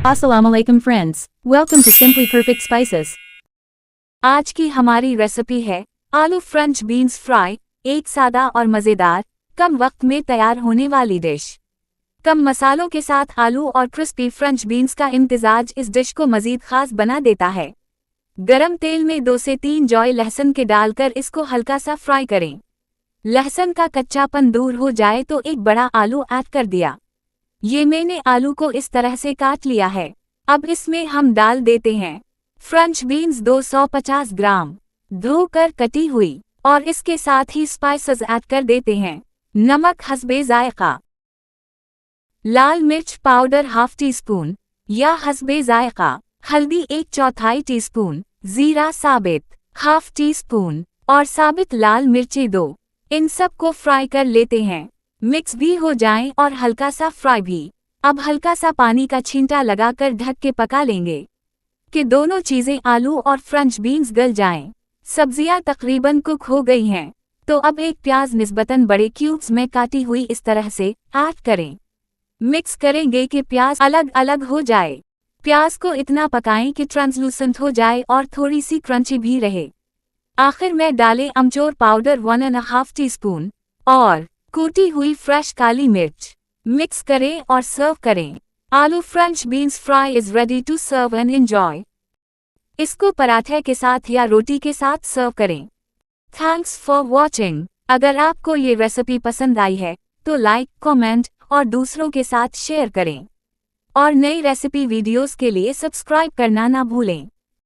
Assalamu alaikum friends. Welcome to Simply Perfect Spices. आज की हमारी रेसिपी है आलू फ्रेंच बीन्स फ्राई। एक सादा और मज़ेदार, कम वक्त में तैयार होने वाली डिश। कम मसालों के साथ आलू और क्रिस्पी फ्रेंच बीन्स का इम्तिजाज इस डिश को मज़ीद खास बना देता है। गरम तेल में 2 से 3 जॉय लहसुन के डालकर इसको हल्का सा फ्राई करें। लहसुन का कच्चापन दूर हो जाए तो एक बड़ा आलू ऐड कर दिया। ये मैंने आलू को इस तरह से काट लिया है। अब इसमें हम डाल देते हैं फ्रेंच बीन्स 250 ग्राम धोकर कटी हुई, और इसके साथ ही स्पाइसेस ऐड कर देते हैं। नमक हस्बे जायका, लाल मिर्च पाउडर हाफ टी स्पून या हस्बे जायका, हल्दी 1/4 टीस्पून, जीरा साबित हाफ टी स्पून और साबित लाल मिर्ची 2। इन सब को फ्राई कर लेते हैं। मिक्स भी हो जाएं और हल्का सा फ्राई भी। अब हल्का सा पानी का छींटा लगाकर ढक के पका लेंगे कि दोनों चीज़ें आलू और फ्रेंच बीन्स गल जाएं। सब्जियां तकरीबन कुक हो गई हैं, तो अब एक प्याज निस्बतन बड़े क्यूब्स में काटी हुई इस तरह से ऐड करें। मिक्स करेंगे कि प्याज अलग अलग हो जाए। प्याज को इतना पकाएं कि ट्रांसलूसेंट हो जाए और थोड़ी सी क्रंची भी रहे। आखिर में डालें अमचूर पाउडर 1.5 टीस्पून और कूटी हुई फ्रेश काली मिर्च। मिक्स करें और सर्व करें। Aloo French beans fry is ready to serve and enjoy. इसको पराठे के साथ या रोटी के साथ सर्व करें। Thanks for watching. अगर आपको ये रेसिपी पसंद आई है तो लाइक, कमेंट और दूसरों के साथ शेयर करें। और नई रेसिपी वीडियोस के लिए सब्सक्राइब करना ना भूलें।